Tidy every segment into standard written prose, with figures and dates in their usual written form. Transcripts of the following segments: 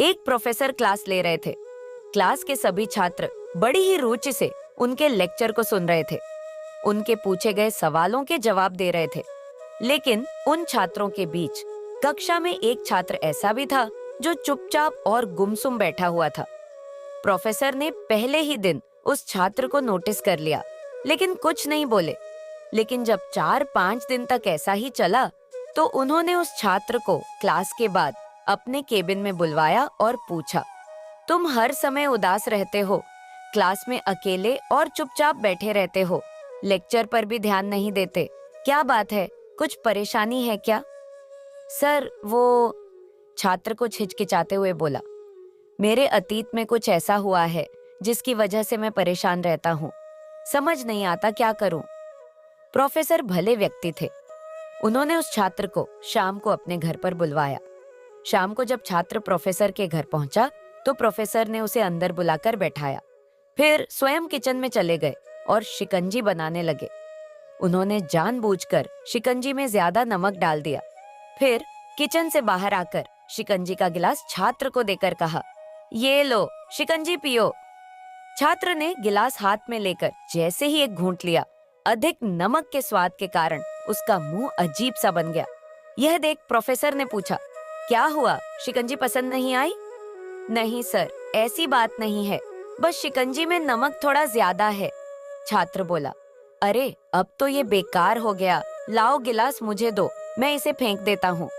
एक professor class ले रहे थे। क्लास के सभी छात्र बड़ी ही रुचि से उनके लेक्चर को सुन रहे थे। उनके पूछे गए सवालों के जवाब दे रहे थे। लेकिन उन छात्रों के बीच कक्षा में एक छात्र ऐसा भी था जो चुपचाप और गुमसुम बैठा हुआ था। प्रोफेसर ने पहले ही दिन उस छात्र को नोटिस कर लिया, लेकिन कुछ नहीं बोले। लेकिन जब 4-5 दिन तक ऐसा ही चला, तो उन्होंने उस छात्र को क्लास के बाद अपने केबिन में बुलवाया और पूछा, तुम हर समय उदास रहते हो, क्लास में अकेले और चुपचाप बैठे रहते हो, लेक्चर पर भी ध्यान नहीं देते, क्या बात है, कुछ परेशानी है क्या? सर, वो छात्र कुछ हिचकिचाते हुए बोला, मेरे अतीत में कुछ ऐसा हुआ है जिसकी वजह से मैं परेशान रहता हूँ, समझ नहीं आता क्या करूं। प्रोफेसर भले व्यक्ति थे। उन्होंने उस छात्र को शाम को अपने घर पर बुलवाया। शाम को जब छात्र प्रोफेसर के घर पहुंचा, तो प्रोफेसर ने उसे अंदर बुलाकर बैठाया। फिर स्वयं किचन में चले गए और शिकंजी बनाने लगे। उन्होंने जानबूझकर शिकंजी में ज्यादा नमक डाल दिया। फिर किचन से बाहर आकर शिकंजी का गिलास छात्र को देकर कहा, ये लो, शिकंजी पियो। छात्र ने गिलास हाथ में लेकर जैसे ही एक घूंट लिया, अधिक नमक के स्वाद के कारण उसका मुंह अजीब सा बन गया। यह देख प्रोफेसर ने पूछा, क्या हुआ, शिकंजी पसंद नहीं आई? नहीं सर, ऐसी बात नहीं है, बस शिकंजी में नमक थोड़ा ज्यादा है। छात्र बोला, अरे अब तो ये बेकार हो गया, लाओ गिलास मुझे दो, मैं इसे फेंक देता हूँ।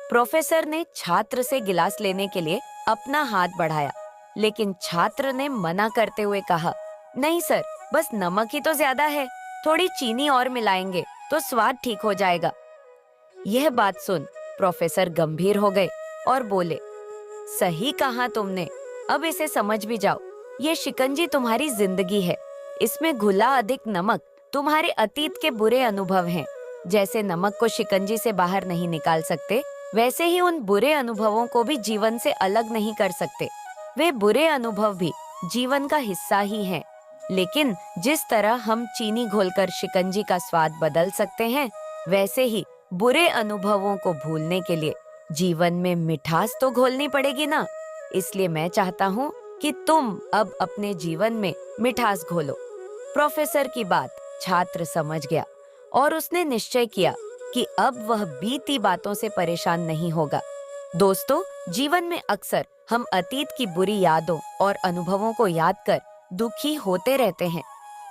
प्रोफेसर ने छात्र से गिलास लेने के लिए अपना हाथ बढ़ाया, लेकिन छात्र ने मना करते हुए कहा, नहीं सर, बस नमक ही तो ज्यादा है, थोड़ी चीनी और मिलाएंगे तो स्वाद ठीक हो जाएगा। यह बात सुन प्रोफेसर गंभीर हो गए और बोले, सही कहा तुमने, अब इसे समझ भी जाओ, ये शिकंजी तुम्हारी जिंदगी है, इसमें घुला अधिक नमक तुम्हारे अतीत के बुरे अनुभव हैं। जैसे नमक को शिकंजी से बाहर नहीं निकाल सकते, वैसे ही उन बुरे अनुभवों को भी जीवन से अलग नहीं कर सकते। वे बुरे अनुभव भी जीवन का हिस्सा ही हैं। लेकिन जिस तरह हम चीनी घोलकर शिकंजी का स्वाद बदल सकते हैं, वैसे ही बुरे अनुभवों को भूलने के लिए जीवन में मिठास तो घोलनी पड़ेगी ना। इसलिए मैं चाहता हूँ कि तुम अब अपने जीवन में मिठास घोलो। प्रोफेसर की बात छात्र समझ गया और उसने निश्चय किया कि अब वह बीती बातों से परेशान नहीं होगा। दोस्तों, जीवन में अक्सर हम अतीत की बुरी यादों और अनुभवों को याद कर दुखी होते रहते हैं।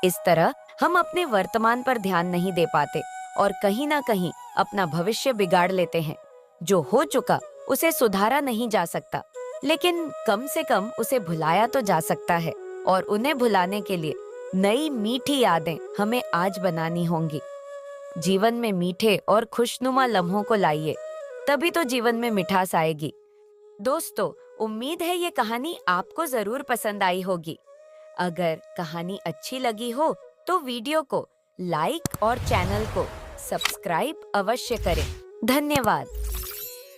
इस तरह हम अपने वर्तमान पर ध्यान नहीं दे पाते और कहीं ना कहीं अपना भविष्य बिगाड़ लेते हैं। जो हो चुका उसे सुधारा नहीं जा सकता, लेकिन कम से कम उसे भुलाया तो जा सकता है, और उन्हें भुलाने के लिए नई मीठी यादें हमें आज बनानी होंगी। जीवन में मीठे और खुशनुमा लम्हों को लाइए, तभी तो जीवन में मिठास आएगी। दोस्तों, उम्मीद है ये कहानी आपको जरूर पसंद आई होगी। अगर कहानी अच्छी लगी हो तो वीडियो को लाइक और चैनल को सब्सक्राइब अवश्य करें। धन्यवाद।